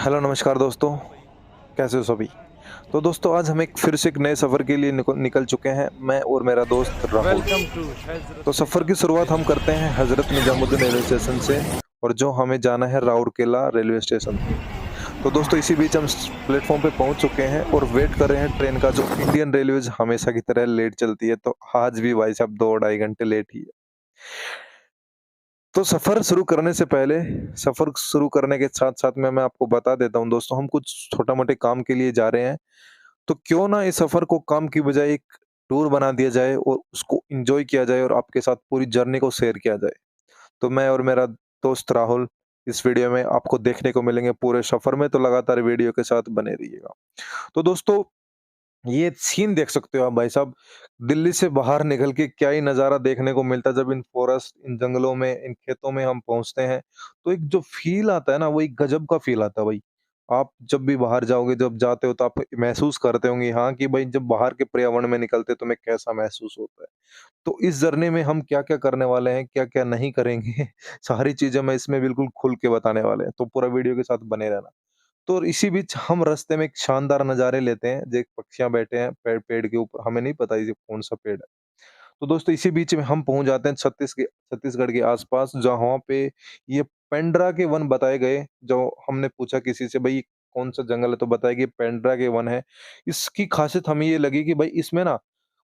Hello नमस्कार दोस्तों, कैसे हो सभी। तो दोस्तों आज हम एक फिर से एक नए सफ़र के लिए निकल चुके हैं, मैं और मेरा दोस्त राहुल। वेलकम टू हज़रत तो सफ़र की शुरुआत हम करते हैं हज़रत निजामुद्दीन रेलवे स्टेशन से, और जो हमें जाना है राउरकेला रेलवे स्टेशन। तो दोस्तों इसी बीच हम प्लेटफॉर्म पे पहुंच चुके हैं और वेट कर रहे हैं ट्रेन का, जो इंडियन रेलवेज हमेशा की तरह लेट चलती है। तो आज भी भाई साहब 2 ढाई घंटे लेट ही है। तो सफ़र शुरू करने के साथ-साथ में मैं आपको बता देता हूँ दोस्तों, हम कुछ छोटा-मोटे काम के लिए जा रहे हैं। तो क्यों ना इस सफ़र को काम की बजाय एक टूर बना दिया जाए और उसको एन्जॉय किया जाए और आपके साथ पूरी जर्नी को शेयर किया जाए। तो मैं और मेरा दोस्त राहुल इस वीडियो में आपको देखने को मिलेंगे पूरे सफ़र में, तो लगातार वीडियो के साथ बने रहिएगा। तो दोस्तों ये सीन देख सकते हो आप भाई साहब, दिल्ली से बाहर निकल के क्या ही नज़ारा देखने को मिलता है जब इन फॉरेस्ट, इन जंगलों में, इन खेतों में हम पहुँचते हैं। तो एक जो फ़ील आता है ना, वो एक गज़ब का फ़ील आता है भाई। आप जब भी बाहर जाओगे, जब जाते हो तो आप महसूस करते होंगे हाँ, कि भाई जब बाहर के पर्यावरण में निकलते तो हमें कैसा महसूस होता है। तो इस जर्नी में हम क्या-क्या करने वाले हैं, क्या-क्या नहीं करेंगे, सारी चीज़ें मैं इसमें बिल्कुल खुल के बताने वाले हैं। तो पूरा वीडियो के साथ बने रहना। तो इसी बीच हम रास्ते में एक शानदार नज़ारे लेते हैं, जो एक पक्षियाँ बैठे हैं पेड़ के ऊपर, हमें नहीं पता ये कौन-सा पेड़ है। तो दोस्तों इसी बीच में हम पहुँच जाते हैं छत्तीसगढ़ के आस-पास, जहाँ पे ये पेंड्रा के वन बताए गए। जो हमने पूछा किसी से, भई कौन-सा जंगल है? तो बताया कि पेंड्रा के वन है। इसकी ख़ासियत हमें ये लगी कि भाई इसमें ना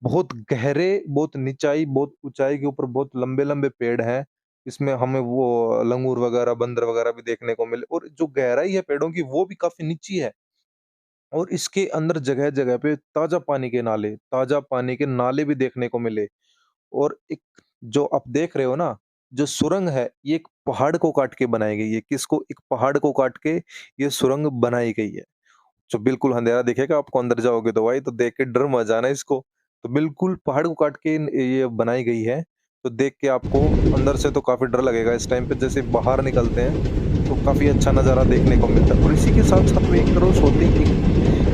बहुत गहरे, बहुत निचाई, बहुत ऊँचाई के ऊपर बहुत लंबे-लंबे पेड़ हैं। इसमें हमें वो लंगूर वगैरह, बंदर वगैरह भी देखने को मिले, और जो गहराई है पेड़ों की वो भी काफ़ी नीची है। और इसके अंदर जगह-जगह पे ताज़ा पानी के नाले भी देखने को मिले। और एक जो आप देख रहे हो ना, जो सुरंग है, ये एक पहाड़ को काट के बनाई गई है। किसको? एक पहाड़ को काट के ये सुरंग बनाई गई है। जो बिल्कुल अंधेरा दिखेगा आपको, अंदर जाओगे तो भाई, तो देख के डर मत जाना इसको। तो बिल्कुल पहाड़ को काट के ये बनाई गई है। तो देख के आपको अंदर से तो काफ़ी डर लगेगा। इस टाइम पे जैसे बाहर निकलते हैं, तो काफ़ी अच्छा नज़ारा देखने को मिलता है। और इसी के साथ-साथ में एक तरफ होती एक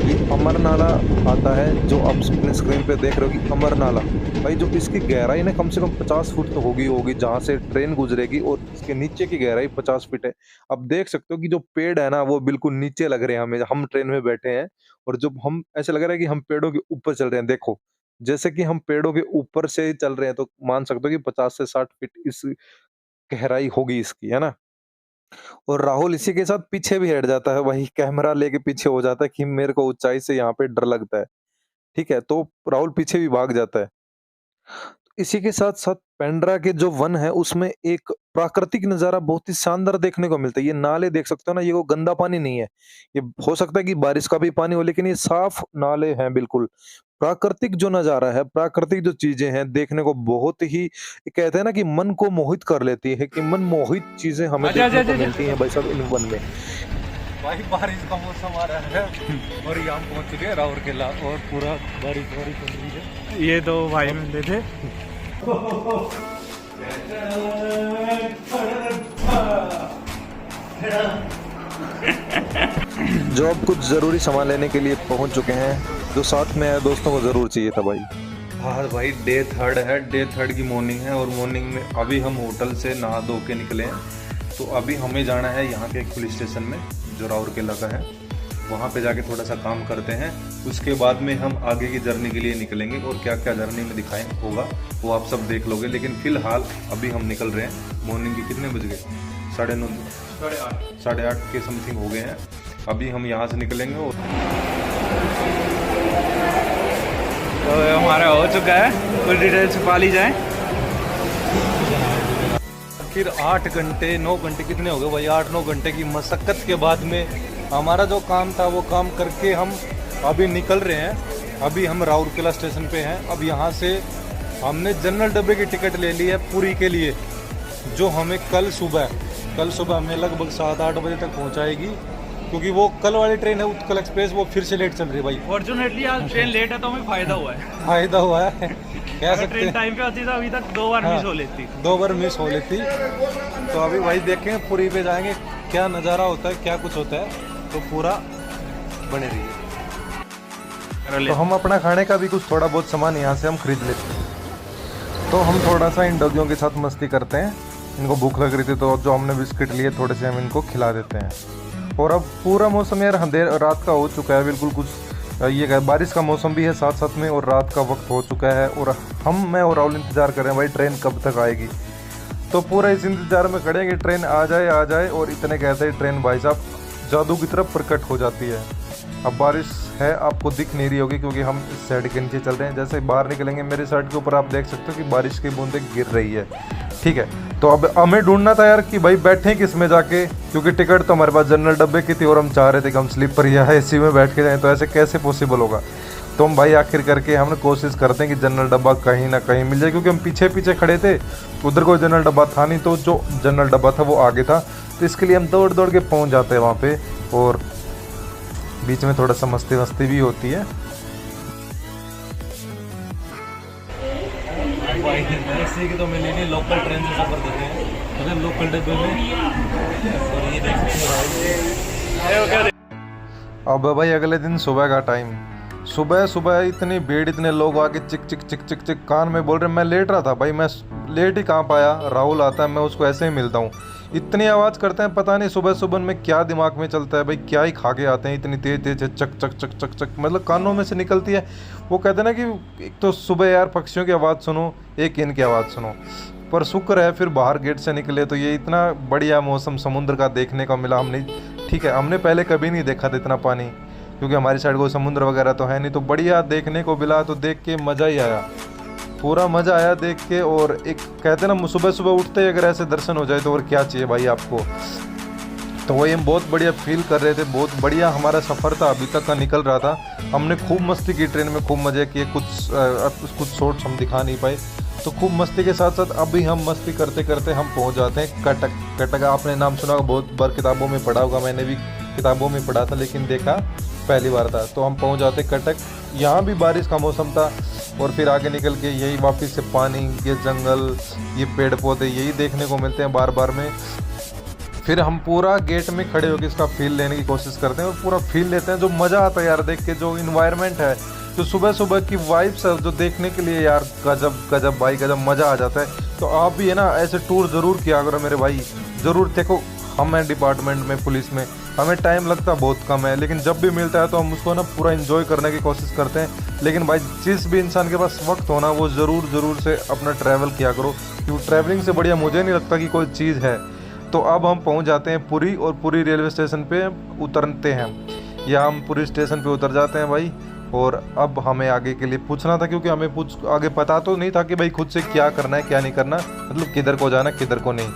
ये अमर नाला आता है, जो आप अपने स्क्रीन पे देख रहे हो कि अमर नाला। भाई जो इसकी गहराई ना कम से कम 50 फुट तो होगी, जहाँ से ट्रेन गुज़रेगी, और इसके नीचे की गहराई 50 फीट है। आप देख सकते हो कि जो पेड़ है ना, वो बिल्कुल नीचे लग रहे हैं हमें, हम ट्रेन में बैठे हैं, और जब हम ऐसा लग रहा है कि हम पेड़ों के ऊपर चल रहे हैं। देखो, जैसे कि हम पेड़ों के ऊपर से ही चल रहे हैं, तो मान सकते हो कि 50 से 60 फीट इस गहराई होगी इसकी, है ना? और राहुल इसी के साथ पीछे भी हट जाता है, वही कैमरा लेके पीछे हो जाता है कि मेरे को ऊँचाई से यहाँ पे डर लगता है, ठीक है? तो राहुल पीछे भी भाग जाता है। इसी के साथ-साथ पेंड्रा के जो वन है, उसमें एक प्राकृतिक नज़ारा बहुत ही शानदार देखने को मिलता है। ये नाले देख सकते हो ना, ये वो गंदा पानी नहीं है। ये हो सकता है कि बारिश का भी पानी हो, लेकिन ये साफ नाले हैं बिल्कुल। प्राकृतिक जो नज़ारा है, प्राकृतिक जो चीज़ें हैं, देखने को बहुत ही, ये कहते हैं ना कि मन को मोहित कर लेती है, कि मनमोहित चीज़ें हमें आजा आजा देखने को आजा मिलती हैं भाई साहब इन वन में। भाई बारिश का मौसम आ रहा है और यहाँ हम पहुँच चुके हैं राउरकेला और पूरा बारिश बारिश चल रही है। ये दो भाई मिले थे। जो अब कुछ ज़रूरी सामान लेने के लिए पहुँच चुके हैं, जो साथ में आए दोस्तों को ज़रूर चाहिए था भाई। हाँ भाई, डे थर्ड है, डे थर्ड की मॉर्निंग है, और मॉर्निंग में अभी हम होटल से नहा धो के निकले हैं। तो अभी हमें जाना है यहाँ के एक पुलिस स्टेशन में, जो राउरकेला का है। वहाँ पे जाके थोड़ा सा काम करते हैं, उसके बाद में हम आगे की जर्नी के लिए निकलेंगे, और क्या क्या जर्नी में दिखाएं होगा वो आप सब देख लोगे। लेकिन फ़िलहाल अभी हम निकल रहे हैं। मॉर्निंग के कितने बज गए? 9:30, 8:30 के समथिंग हो गए हैं। अभी हम यहाँ से निकलेंगे। और तो हमारा हो चुका है, कुछ डिटेल छुपा ली जाए। आखिर 8 घंटे 9 घंटे कितने हो गए भाई, 8-9 घंटे की मशक्क़त के बाद में हमारा जो काम था वो काम करके हम अभी निकल रहे हैं। अभी हम राउरकेला स्टेशन पे हैं। अब यहाँ से हमने जनरल डब्बे की टिकट ले ली है पुरी के लिए, जो हमें कल सुबह हमें लगभग 7-8 बजे तक पहुँचाएगी, क्योंकि वो कल वाली ट्रेन है उत्कल एक्सप्रेस, वो फिर से लेट चल रही है भाई। फॉर्चुनेटली आज ट्रेन लेट है तो हमें फायदा हुआ है। फायदा हुआ है कह सकते ट्रेन हैं। टाइम पे आती तो अभी तक 2 बार मिस हो लेती। 2 बार मिस हो लेती। तो अभी भाई देखें पुरी पे जाएंगे, क्या नज़ारा होता है, क्या कुछ होता है, तो पूरा बने रहिए। तो हम अपना खाने का भी कुछ थोड़ा बहुत सामान यहाँ से हम खरीद लेते हैं। तो हम थोड़ा सा इन डॉगियों के साथ मस्ती करते हैं। इनको भूख लग रही थी, तो जो हमने बिस्किट लिए थोड़े से हम इनको खिला देते हैं। और अब पूरा मौसम यार अंधेर रात का हो चुका है बिल्कुल, कुछ ये क्या बारिश का मौसम भी है साथ साथ में, और रात का वक्त हो चुका है। और मैं और राहुल इंतज़ार कर रहे हैं भाई ट्रेन कब तक आएगी। तो पूरा इस इंतज़ार में खड़े हैं कि ट्रेन आ जाए। और इतने कहते हैं ट्रेन भाई साहब जादू की तरफ प्रकट हो जाती है। अब बारिश है, आपको दिख नहीं रही होगी क्योंकि हम इस साइड के नीचे चल रहे हैं। जैसे बाहर निकलेंगे मेरे साइड के ऊपर आप देख सकते हो कि बारिश की बूंदें गिर रही है। ठीक है, तो अब हमें ढूंढना था यार कि भाई बैठें किस में जाके, क्योंकि टिकट तो हमारे पास जनरल डब्बे की थी और हम चाह रहे थे कि हम स्लीपर या एसी में बैठ के जाएं, तो ऐसे कैसे पॉसिबल होगा। तो हम भाई आखिर करके हमने कोशिश करते हैं कि जनरल डब्बा कहीं ना कहीं मिल जाए, क्योंकि हम पीछे खड़े थे, उधर कोई जनरल डब्बा था नहीं, तो जो जनरल डब्बा था वो आगे था। तो इसके लिए हम दौड़ के पहुँच जाते हैं वहाँ पे, और बीच में थोड़ा सा मस्ती भी होती है। ऐसे की तो मिली नहीं, लोकल ट्रेन से सफ़र करते हैं अगर लोकल डब्बे में। और ये देख सकते हैं अब भाई अगले दिन सुबह का टाइम, सुबह इतनी भीड़, इतने लोग आके चिक कान में बोल रहे। मैं लेट रहा था भाई, मैं लेट ही कहाँ पाया, राहुल आता है मैं उसको ऐसे ही मिलता हूँ, इतनी आवाज़ करते हैं, पता नहीं सुबह में क्या दिमाग में चलता है भाई, क्या ही खा के आते हैं, इतनी तेज चक मतलब कानों में से निकलती है। वो कहते हैं ना कि एक तो सुबह यार पक्षियों की आवाज़ सुनो, एक इनकी आवाज़ सुनो। पर शुक्र है फिर बाहर गेट से निकले तो ये इतना बढ़िया मौसम समुद्र का देखने को मिला। हमने ठीक है, हमने पहले कभी नहीं देखा था इतना पानी, क्योंकि हमारी साइड कोई समुद्र वगैरह तो है नहीं, तो बढ़िया देखने को मिला। तो देख के मज़ा ही आया, पूरा मज़ा आया देख के। और एक कहते हैं ना सुबह उठते ही अगर ऐसे दर्शन हो जाए तो और क्या चाहिए भाई आपको। तो वही हम बहुत बढ़िया फील कर रहे थे, बहुत बढ़िया हमारा सफ़र था अभी तक का निकल रहा था। हमने खूब मस्ती की ट्रेन में, खूब मज़े किए, कुछ शॉर्ट्स हम दिखा नहीं पाए। तो खूब मस्ती के साथ साथ अभी हम मस्ती करते करते हम पहुंच जाते हैं कटक। आपने नाम सुना होगा, बहुत बार किताबों में पढ़ा होगा, मैंने भी किताबों में पढ़ा था लेकिन देखा पहली बार था। तो हम पहुंच जाते कटक, यहाँ भी बारिश का मौसम था। और फिर आगे निकल के यही वापस से पानी, ये जंगल, ये पेड़ पौधे, यही देखने को मिलते हैं बार में। फिर हम पूरा गेट में खड़े होकर इसका फील लेने की कोशिश करते हैं और पूरा फील लेते हैं। जो मज़ा आता है यार देख के, जो इन्वायरमेंट है, जो सुबह की वाइब्स है, जो देखने के लिए यार गजब भाई गजब मज़ा आ जाता है। तो आप भी है ना ऐसे टूर ज़रूर किया करो मेरे भाई, ज़रूर। देखो हम हैं डिपार्टमेंट में, पुलिस में, हमें टाइम लगता बहुत कम है, लेकिन जब भी मिलता है तो हम उसको ना पूरा एंजॉय करने की कोशिश करते हैं। लेकिन भाई जिस भी इंसान के पास वक्त होना वो ज़रूर से अपना ट्रैवल किया करो, क्योंकि ट्रैवलिंग से बढ़िया मुझे नहीं लगता कि कोई चीज़ है। तो अब हम पहुंच जाते हैं पुरी, और पुरी रेलवे स्टेशन पे उतरते हैं, या हम पुरी स्टेशन पे उतर जाते हैं भाई। और अब हमें आगे के लिए पूछना था, क्योंकि हमें आगे पता तो नहीं था कि भाई खुद से क्या करना है क्या नहीं करना, मतलब किधर को जाना किधर को नहीं,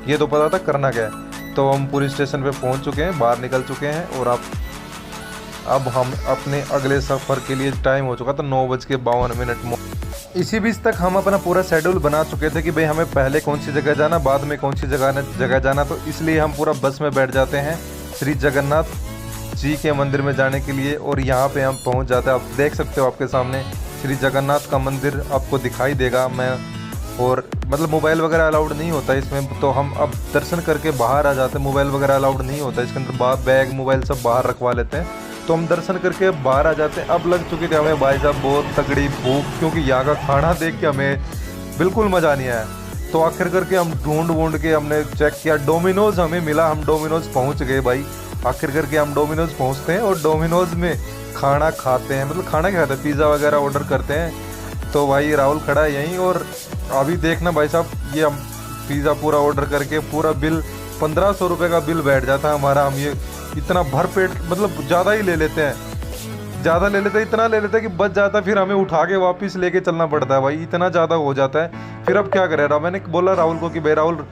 ये तो पता था करना क्या है। तो हम पुरी स्टेशन पे पहुंच चुके हैं, बाहर निकल चुके हैं, और अब हम अपने अगले सफ़र के लिए टाइम हो चुका था 9:52। इसी बीच तक हम अपना पूरा शेड्यूल बना चुके थे कि भाई हमें पहले कौन सी जगह जाना, बाद में कौन सी जगह जाना। तो इसलिए हम पूरा बस में बैठ जाते हैं श्री जगन्नाथ जी के मंदिर में जाने के लिए। और यहाँ पे हम पहुँच जाते हैं, आप देख सकते हो आपके सामने श्री जगन्नाथ का मंदिर आपको दिखाई देगा। और मतलब मोबाइल वगैरह अलाउड नहीं होता इसमें, तो हम अब दर्शन करके बाहर आ जाते हैं। मोबाइल वगैरह अलाउड नहीं होता इसके अंदर, बैग मोबाइल सब बाहर रखवा लेते हैं। तो हम दर्शन करके बाहर आ जाते हैं। अब लग चुकी थी हमें भाई साहब बहुत तगड़ी भूख, क्योंकि यहाँ का खाना देख के हमें बिल्कुल मज़ा नहीं आया। तो आखिर करके हम ढूंढ के हमने चेक किया, डोमिनोज़ हमें मिला, हम डोमिनोज़ पहुँच गए भाई। आखिर करके हम डोमिनोज़ पहुँचते हैं और डोमिनोज़ में खाना खाते हैं, मतलब खाना क्या खाते हैं, पिज़्ज़ा वगैरह ऑर्डर करते हैं। तो भाई राहुल खड़ा है यहीं, और अभी देखना भाई साहब, ये हम पिज़्ज़ा पूरा ऑर्डर करके पूरा बिल 1500 रुपये का बिल बैठ जाता है हमारा। हम ये इतना भर पेट, मतलब ज़्यादा ही ले लेते हैं, इतना ले लेते हैं कि बच जाता है, फिर हमें उठा के वापस लेके चलना पड़ता है भाई, इतना ज़्यादा हो जाता है। फिर अब क्या करें, मैंने बोला राहुल को कि भाई राहुल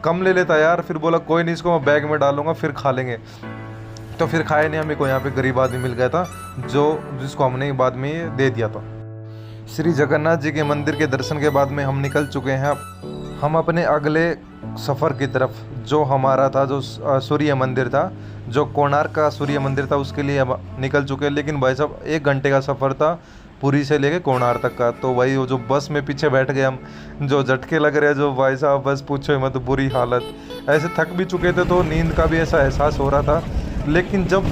कम ले लेता यार, फिर बोला कोई नहीं, इसको मैं बैग में डालूंगा फिर खा लेंगे। तो फिर खाए नहीं, हमें को यहाँ पे गरीब आदमी मिल गया था जिसको हमने बाद में दे दिया था। श्री जगन्नाथ जी के मंदिर के दर्शन के बाद में हम निकल चुके हैं हम अपने अगले सफ़र की तरफ, जो हमारा था, जो सूर्य मंदिर था, जो कोणार्क का सूर्य मंदिर था, उसके लिए हम निकल चुके हैं। लेकिन भाई साहब 1 घंटे का सफ़र था पुरी से लेके कोणार्क तक का। तो भाई वो जो बस में पीछे बैठ गए हम, जो झटके लग रहे हैं, जो भाई साहब बस पूछो मत, बुरी हालत, ऐसे थक भी चुके थे, तो नींद का भी ऐसा एहसास हो रहा था। लेकिन जब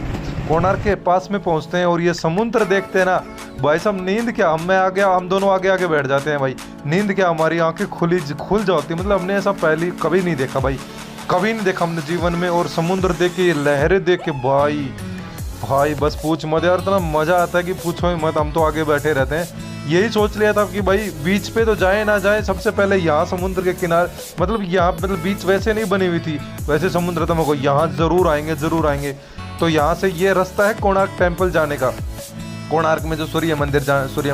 कोणार्क के पास में पहुंचते हैं और ये समुद्र देखते हैं ना भाई साहब, नींद क्या, हम दोनों आगे बैठ जाते हैं भाई। नींद क्या, हमारी आंखें खुल जाती, मतलब हमने ऐसा पहले कभी नहीं देखा भाई। कभी नहीं देखा हमने जीवन में। और समुद्र देख के, लहरें देख के भाई भाई बस पूछ मत यार, इतना मजा आता है कि पूछो ही मत। हम तो आगे बैठे रहते हैं। यही सोच लिया था कि भाई बीच पे तो जाए ना जाए, सबसे पहले यहाँ समुद्र के किनारे, मतलब यहाँ मतलब बीच वैसे नहीं बनी हुई थी, वैसे समुद्र था, मगर यहाँ ज़रूर आएंगे ज़रूर आएंगे। तो यहाँ से ये रास्ता है कोणार्क टेम्पल जाने का, कोणार्क में जो सूर्य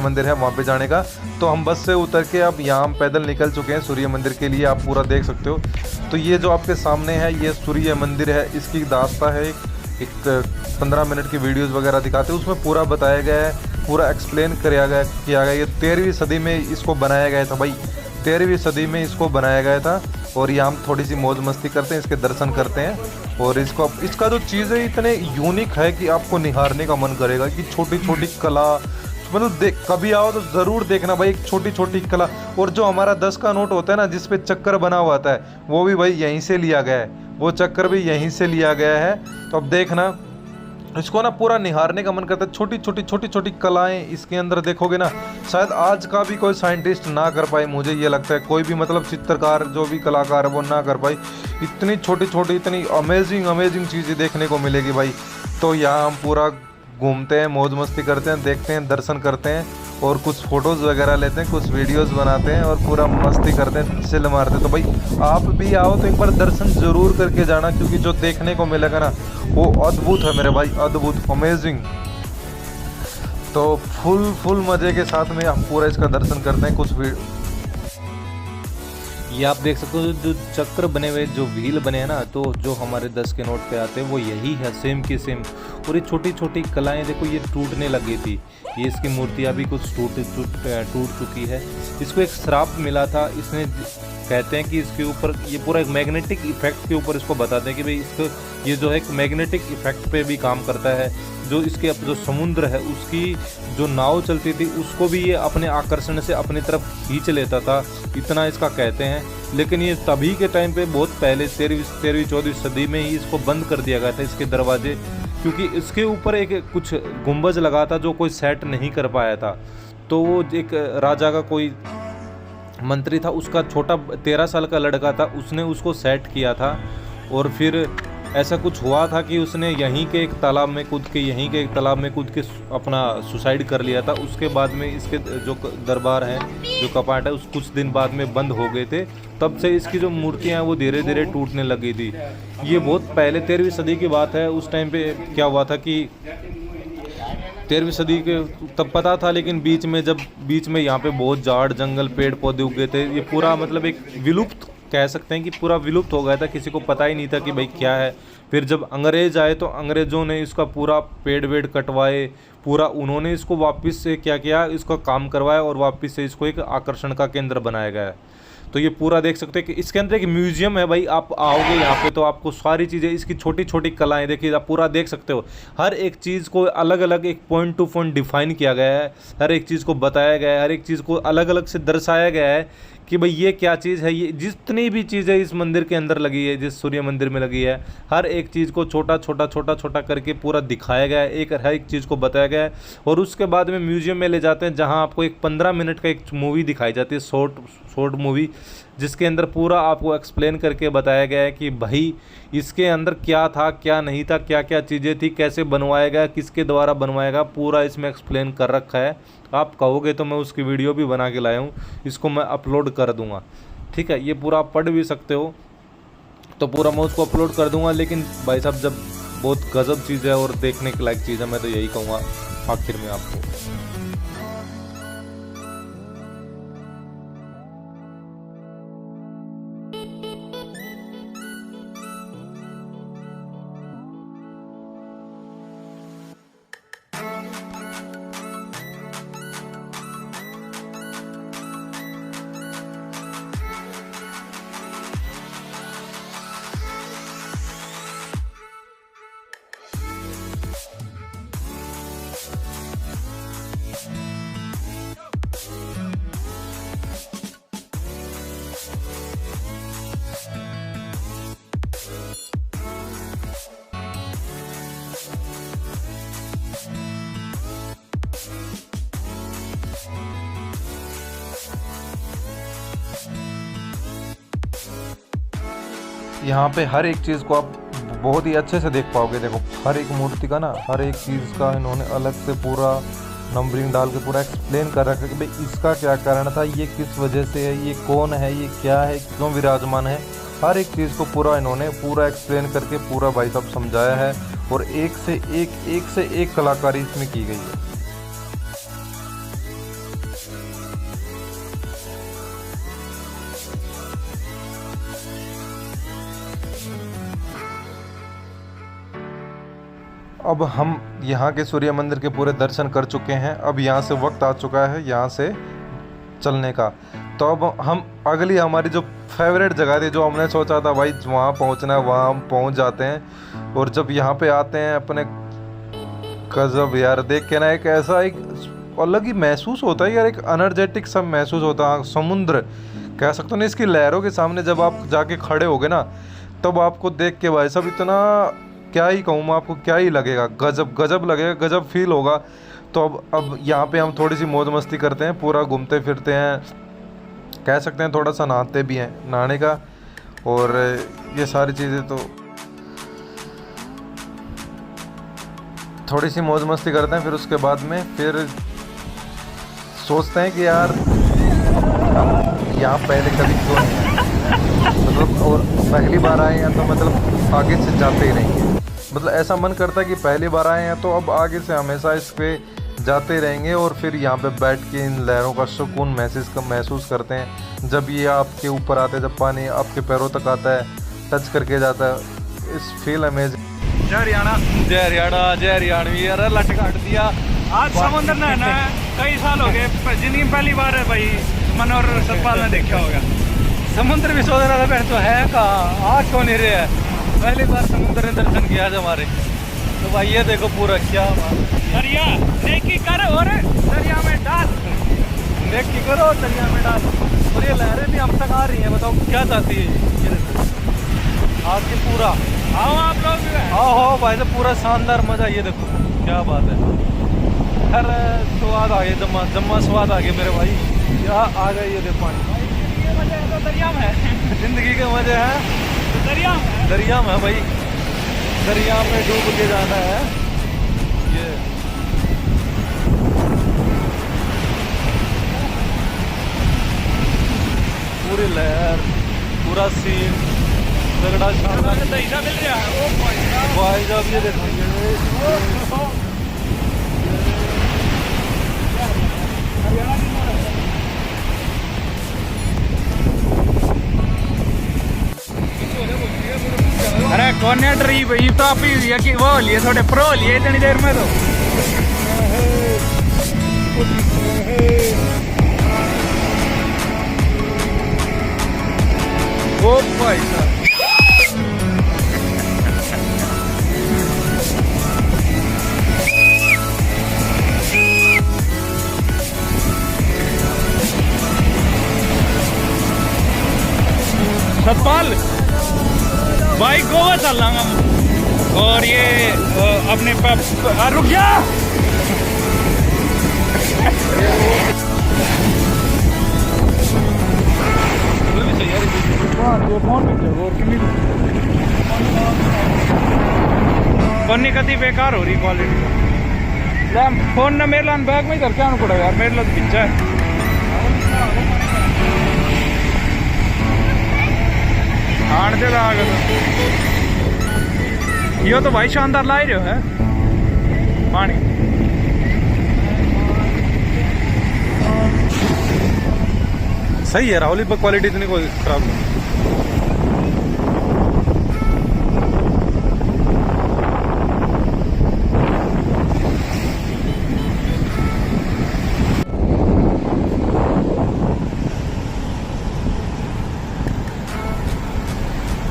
मंदिर है वहाँ पे जाने का। तो हम बस से उतर के अब यहाँ हम पैदल निकल चुके हैं सूर्य मंदिर के लिए, आप पूरा देख सकते हो। तो ये जो आपके सामने है ये सूर्य मंदिर है, इसकी दास्ता है एक 15 मिनट की वीडियोस वगैरह दिखाते हैं, उसमें पूरा बताया गया है, पूरा एक्सप्लेन किया गया। ये 13वीं सदी में इसको बनाया गया था भाई, 13वीं सदी में इसको बनाया गया था। और ये हम थोड़ी सी मौज मस्ती करते हैं, इसके दर्शन करते हैं। और इसका जो चीज़ है इतने यूनिक है कि आपको निहारने का मन करेगा कि छोटी छोटी कला, मतलब कभी आओ तो ज़रूर देखना भाई, एक छोटी छोटी कला। और जो हमारा 10 का नोट होता है ना, जिस पे चक्कर बना हुआ आता है, वो भी भाई यहीं से लिया गया है, वो चक्कर भी यहीं से लिया गया है। तो अब देखना, इसको ना पूरा निहारने का मन करता है। छोटी छोटी कलाएं इसके अंदर देखोगे ना, शायद आज का भी कोई साइंटिस्ट ना कर पाए, मुझे ये लगता है। कोई भी मतलब चित्रकार, जो भी कलाकार है वो ना कर पाए। इतनी छोटी इतनी अमेजिंग चीज़ें देखने को मिलेगी भाई। तो यहाँ हम पूरा घूमते हैं, मौज मस्ती करते हैं, देखते हैं, दर्शन करते हैं और कुछ फ़ोटोज़ वगैरह लेते हैं, कुछ वीडियोज़ बनाते हैं और पूरा मस्ती करते हैं, चिल मारते हैं। तो भाई आप भी आओ तो एक बार दर्शन ज़रूर करके जाना, क्योंकि जो देखने को मिलेगा ना वो अद्भुत है मेरे भाई, अद्भुत, अमेजिंग। तो फुल मज़े के साथ में हम पूरा इसका दर्शन करते हैं। कुछ ये आप देख सकते हो जो चक्र बने हुए, जो व्हील बने हैं ना, तो जो हमारे 10 के नोट पे आते हैं वो यही है, सेम के सेम। और ये छोटी कलाएं देखो, ये टूटने लगी थी, ये इसकी मूर्तियाँ भी कुछ टूट चुकी है। इसको एक श्राप मिला था, इसने कहते हैं कि इसके ऊपर ये पूरा एक मैग्नेटिक इफेक्ट के ऊपर इसको बताते हैं कि भाई इसको ये जो है एक मैग्नेटिक इफेक्ट पे भी काम करता है। जो इसके जो समुद्र है उसकी जो नाव चलती थी उसको भी ये अपने आकर्षण से अपनी तरफ खींच लेता था, इतना इसका कहते हैं। लेकिन ये तभी के टाइम पे बहुत पहले 13वीं 14वीं सदी में ही इसको बंद कर दिया गया था, इसके दरवाजे, क्योंकि इसके ऊपर एक कुछ गुंबज लगा था जो कोई सेट नहीं कर पाया था। तो वो एक राजा का कोई मंत्री था, उसका छोटा 13 साल का लड़का था, उसने उसको सेट किया था। और फिर ऐसा कुछ हुआ था कि उसने यहीं के एक तालाब में कूद के अपना सुसाइड कर लिया था। उसके बाद में इसके जो दरबार हैं, जो कपाट है, उस कुछ दिन बाद में बंद हो गए थे। तब से इसकी जो मूर्तियाँ हैं वो धीरे धीरे टूटने लगी थी। ये बहुत पहले 13वीं सदी की बात है। उस टाइम पे क्या हुआ था कि 13वीं सदी के तब पता था, लेकिन बीच में यहाँ पे बहुत झाड़ जंगल पेड़ पौधे उगे थे। ये पूरा मतलब एक विलुप्त कह सकते हैं कि पूरा विलुप्त हो गया था, किसी को पता ही नहीं था कि भाई क्या है। फिर जब अंग्रेज आए तो अंग्रेज़ों ने इसका पूरा पेड़ वेड़ कटवाए, पूरा उन्होंने इसको वापस से क्या किया, इसका काम करवाया और वापस से इसको एक आकर्षण का केंद्र बनाया गया है। तो ये पूरा देख सकते हैं कि इसके अंदर एक म्यूजियम है भाई। आप आओगे यहाँ पे तो आपको सारी चीज़ें, इसकी छोटी कलाएं देखिए, आप पूरा देख सकते हो। हर एक चीज़ को अलग अलग एक पॉइंट टू पॉइंट डिफाइन किया गया है, हर एक चीज़ को बताया गया है, हर एक चीज़ को अलग अलग से दर्शाया गया है कि भाई ये क्या चीज़ है। ये जितनी भी चीज़ें इस मंदिर के अंदर लगी है, जिस सूर्य मंदिर में लगी है, हर एक चीज़ को छोटा छोटा करके पूरा दिखाया गया है, हर एक चीज़ को बताया गया है। और उसके बाद में म्यूजियम में ले जाते हैं, जहां आपको एक 15 मिनट का एक मूवी दिखाई जाती है, शॉर्ट मूवी, जिसके अंदर पूरा आपको एक्सप्लेन करके बताया गया है कि भाई इसके अंदर क्या था, क्या नहीं था, क्या क्या चीज़ें थी, कैसे बनवाया गया, किसके द्वारा बनवाया गया, पूरा इसमें एक्सप्लेन कर रखा है। आप कहोगे तो मैं उसकी वीडियो भी बना के लाया हूँ, इसको मैं अपलोड कर दूँगा, ठीक है। ये पूरा आप पढ़ भी सकते हो, तो पूरा मैं उसको अपलोड कर दूँगा। लेकिन भाई साहब, जब बहुत गजब चीज़ है और देखने के लायक चीज़ है, मैं तो यही कहूँगा आखिर में आपको। यहाँ पे हर एक चीज़ को आप बहुत ही अच्छे से देख पाओगे। देखो हर एक मूर्ति का ना हर एक चीज़ का इन्होंने अलग से पूरा नंबरिंग डाल के पूरा एक्सप्लेन कर रखा है कि भाई इसका क्या कारण था, ये किस वजह से है, ये कौन है, ये क्या है, क्यों विराजमान है। हर एक चीज़ को पूरा इन्होंने पूरा एक्सप्लेन करके पूरा भाई साहब समझाया है और एक से एक कलाकारी इसमें की गई है। अब हम यहाँ के सूर्य मंदिर के पूरे दर्शन कर चुके हैं। अब यहाँ से वक्त आ चुका है यहाँ से चलने का। तो अब हम अगली हमारी जो फेवरेट जगह थी, जो हमने सोचा था भाई वहाँ पहुँचना है, वहाँ हम पहुँच जाते हैं। और जब यहाँ पे आते हैं अपने गजब यार, देख के ना एक ऐसा एक अलग ही महसूस होता है यार, एक एनर्जेटिक सा महसूस होता है। समुद्र कह सकते हो ना, इसकी लहरों के सामने जब आप जाके खड़े होगे ना, तब आपको देख के भाई साहब इतना क्या ही कहूँ मैं आपको, क्या ही लगेगा, गजब गजब लगेगा, गजब फील होगा। तो अब यहाँ पे हम थोड़ी सी मौज मस्ती करते हैं, पूरा घूमते फिरते हैं, कह सकते हैं थोड़ा सा नहाते भी हैं, नहाने का और ये सारी चीज़ें। तो थोड़ी सी मौज मस्ती करते हैं, फिर उसके बाद में फिर सोचते हैं कि यार हम यहाँ पहले कभी क्यों नहीं आए, मतलब और पहली बार आए हैं तो मतलब आगे से जाते ही रहेंगे। मतलब ऐसा मन करता है कि पहली बार आए हैं तो अब आगे से हमेशा इस पे जाते रहेंगे और फिर यहाँ पे बैठ के इन लहरों का सुकून महसूस करते हैं। जब ये आपके ऊपर आते हैं, जब पानी आपके पैरों तक आता है, टच करके जाता है, इस फील अमेजिंग। जय हरियाणा, जय हरियाणा, जय हरियाणवी यार, लट काट दिया। आज समुद्र नहाना है, कई साल हो गए, जिंदगी में पहली बार है भाई मन और सतपाल ने देखा होगा। समुद्र भी सोच रहा था बहन तो है कहाँ, आज क्यों नहीं रहे है। पहली बार समुद्र ने दर्शन किया आज हमारे। तो भाई ये देखो पूरा क्या दरिया नेकी कर और दरिया में डाल, नेकी करो दरिया में डाल। और ये लहरें भी हम तक आ रही हैं, बताओ क्या चाहती है ये देखो आज के पूरा। आओ आप लोग भी आओ भाई साहब, पूरा शानदार मजा, ये देखो क्या बात है। हर स्वाद आ गया, जम्मा स्वाद आ गया मेरे भाई, क्या आ गया ये देखो पानी। ये मजा है तो दरिया में है, जिंदगी के मजे हैं दरिया में है। दरिया में भाई, दरिया में डूब के जाना है ये। पूरी लहर, पूरा सीन तगड़ा शानदार। दहीजा मिल रहा है, ओ भाई साहब ये देखो, अरे कौन डरी भाई, तो आप ही कि वो लिए थोड़े प्रो लिए इतनी देर में तो। ओ भाई साहब सतपाल भाई गोवा चल रहा हम, और ये अपने रुक जा। फोन कति बेकार हो रही क्वालिटी। फोन ना मेरे लान बैग में ही करके आना पड़ा यार, मेरे लान पिज्जा है। आड़ दे लाग यो तो भाई शानदार ला रहे हो है पानी। सही है राहुल, पर क्वालिटी इतनी कोई खराब नहीं।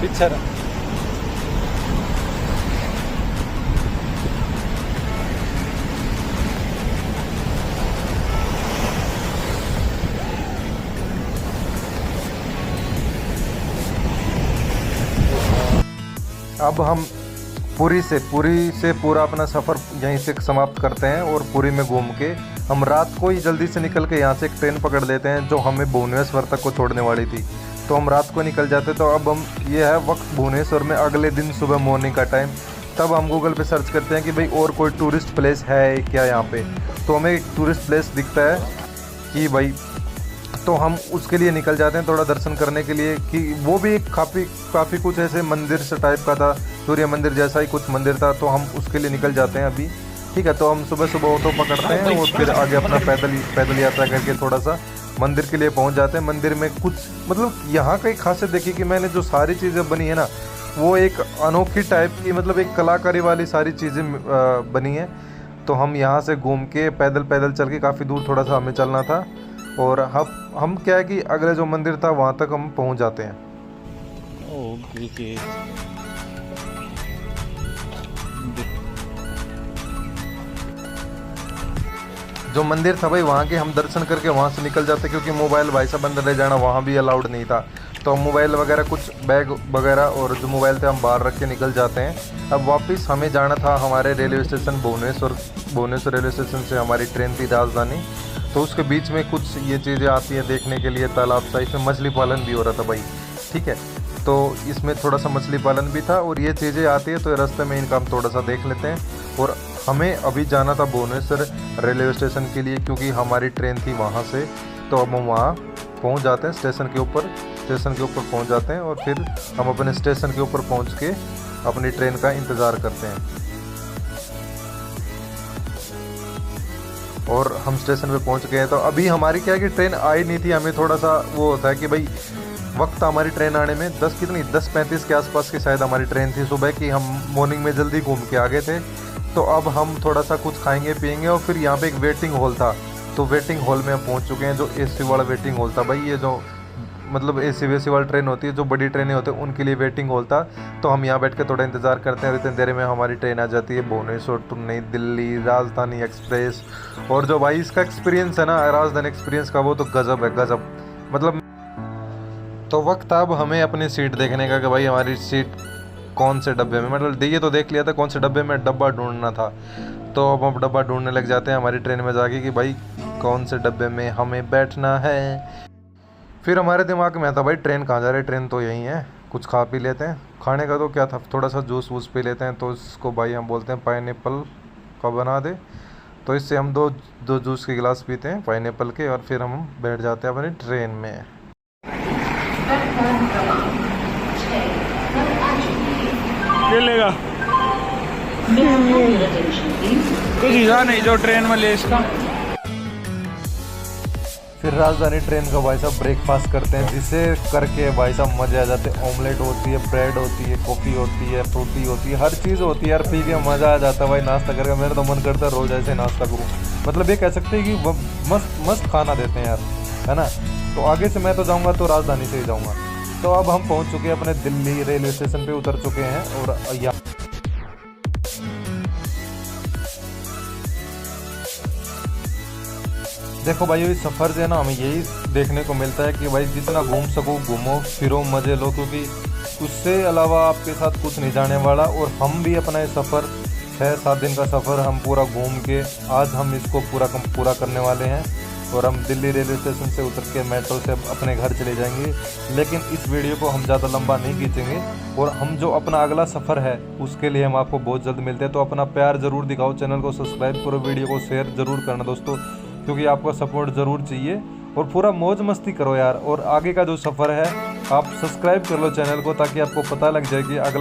पिक्चर अब हम पुरी से पूरा अपना सफ़र यहीं से समाप्त करते हैं और पुरी में घूम के हम रात को ही जल्दी से निकल के यहाँ से एक ट्रेन पकड़ लेते हैं जो हमें भुवनेश्वर तक को छोड़ने वाली थी। तो हम रात को निकल जाते। तो अब हम ये है वक्त भुवनेश्वर में अगले दिन सुबह मॉर्निंग का टाइम, तब हम गूगल पे सर्च करते हैं कि भाई और कोई टूरिस्ट प्लेस है क्या यहाँ पे। तो हमें एक टूरिस्ट प्लेस दिखता है कि भाई, तो हम उसके लिए निकल जाते हैं थोड़ा दर्शन करने के लिए, कि वो भी काफ़ी कुछ ऐसे मंदिर से टाइप का था, सूर्य मंदिर जैसा ही कुछ मंदिर था। तो हम उसके लिए निकल जाते हैं अभी, ठीक है। तो हम सुबह सुबह ऑटो पकड़ते हैं और फिर आगे अपना पैदल यात्रा करके थोड़ा सा मंदिर के लिए पहुंच जाते हैं। मंदिर में कुछ मतलब यहाँ का एक खासियत देखी कि मैंने जो सारी चीज़ें बनी है ना, वो एक अनोखी टाइप की, मतलब एक कलाकारी वाली सारी चीज़ें बनी हैं। तो हम यहाँ से घूम के पैदल चल के काफ़ी दूर थोड़ा सा हमें चलना था, और हम क्या है कि अगले जो मंदिर था वहाँ तक हम पहुँच जाते हैं। ओके। जो मंदिर था भाई वहाँ के हम दर्शन करके वहाँ से निकल जाते, क्योंकि मोबाइल भाई साहब अंदर ले जाना वहाँ भी अलाउड नहीं था। तो हम मोबाइल वगैरह कुछ बैग वगैरह और जो मोबाइल थे हम बाहर रख के निकल जाते हैं। अब वापस हमें जाना था हमारे railway station Bhubaneswar railway station से हमारी ट्रेन थी राजधानी। तो उसके बीच में कुछ ये चीज़ें आती हैं देखने के लिए, तालाब सा, इसमें मछली पालन भी हो रहा था भाई, ठीक है। तो इसमें थोड़ा सा मछली पालन भी था और ये चीज़ें आती है, तो रास्ते में इनका हम थोड़ा सा देख लेते हैं। और हमें अभी जाना था भुवनेश्वर रेलवे स्टेशन के लिए, क्योंकि हमारी ट्रेन थी वहाँ से। तो अब हम वहाँ पहुँच जाते हैं स्टेशन के ऊपर पहुँच जाते हैं, और फिर हम अपने स्टेशन के ऊपर पहुँच के अपनी ट्रेन का इंतज़ार करते हैं। और हम स्टेशन पे पहुंच गए। तो अभी हमारी क्या है कि ट्रेन आई नहीं थी, हमें थोड़ा सा वो होता है कि भाई वक्त हमारी ट्रेन आने में 10:35 के आसपास की शायद हमारी ट्रेन थी सुबह की। हम मॉर्निंग में जल्दी घूम के आ गए थे। तो अब हम थोड़ा सा कुछ खाएंगे पिएंगे, और फिर यहाँ पे एक वेटिंग हॉल था, तो वेटिंग हॉल में हम पहुँच चुके हैं, जो AC वाला वेटिंग हॉल था भाई। ये जो मतलब AC वेसी वाली ट्रेन होती है, जो बड़ी ट्रेनें होती हैं उनके लिए वेटिंग हॉल था। तो हम यहाँ बैठ के थोड़ा इंतज़ार करते हैं, और इतनी देर में हमारी ट्रेन आ जाती है भुवनेश्वर टू नई दिल्ली राजधानी एक्सप्रेस। और जो भाई इसका एक्सपीरियंस है ना राजधानी एक्सपीरियंस का, वो तो गजब है, गजब मतलब। तो वक्त अब हमें अपनी सीट देखने का कि भाई हमारी सीट कौन से डब्बे में, मतलब ये तो देख लिया था कौन से डब्बे में डब्बा ढूंढना था। तो अब हम डब्बा ढूंढने लग जाते हैं हमारी ट्रेन में जाके कि भाई कौन से डब्बे में हमें बैठना है। फिर हमारे दिमाग में आता भाई ट्रेन कहाँ जा रही है, ट्रेन तो यहीं है, कुछ खा पी लेते हैं। खाने का तो क्या था, थोड़ा सा जूस वूस पी लेते हैं। तो इसको भाई हम बोलते हैं पाइनएप्पल का बना दे। तो इससे हम दो जूस के गिलास पीते हैं पाइनएप्पल के, और फिर हम बैठ जाते हैं अपनी ट्रेन में। चलेगा कुछ हिस्सा नहीं जो ट्रेन में ले इसका। फिर राजधानी ट्रेन का भाई साहब ब्रेकफास्ट करते हैं, जिसे करके भाई साहब मज़े आ जाते हैं। ऑमलेट होती है, ब्रेड होती है, कॉफ़ी होती है, फ्रूटी होती है, हर चीज़ होती है यार, पी के मज़ा आ जाता है भाई। नाश्ता करके मेरा तो मन करता है रोज़ ऐसे नाश्ता करूँ, मतलब ये कह सकते हैं कि मस्त खाना देते हैं यार, है ना। तो आगे से मैं तो जाऊँगा तो राजधानी से ही जाऊँगा। तो अब हम पहुँच चुके हैं अपने दिल्ली रेलवे स्टेशन पर, उतर चुके हैं। और यहाँ देखो भाई ये सफ़र जो है ना, हमें यही देखने को मिलता है कि भाई जितना घूम सको घूमो फिरो मज़े लो, क्योंकि उससे अलावा आपके साथ कुछ नहीं जाने वाला। और हम भी अपना ये सफ़र 6-7 दिन का सफ़र हम पूरा घूम के आज हम इसको पूरा करने वाले हैं। और हम दिल्ली रेलवे स्टेशन से उतर के मेट्रो से अपने घर चले जाएंगे। लेकिन इस वीडियो को हम ज़्यादा लंबा नहीं खींचेंगे, और हम जो अपना अगला सफ़र है उसके लिए हम आपको बहुत जल्द मिलते हैं। तो अपना प्यार ज़रूर दिखाओ, चैनल को सब्सक्राइब करो, वीडियो को शेयर ज़रूर करना दोस्तों, क्योंकि आपका सपोर्ट ज़रूर चाहिए। और पूरा मौज मस्ती करो यार। और आगे का जो सफ़र है आप सब्सक्राइब कर लो चैनल को, ताकि आपको पता लग जाए कि अगला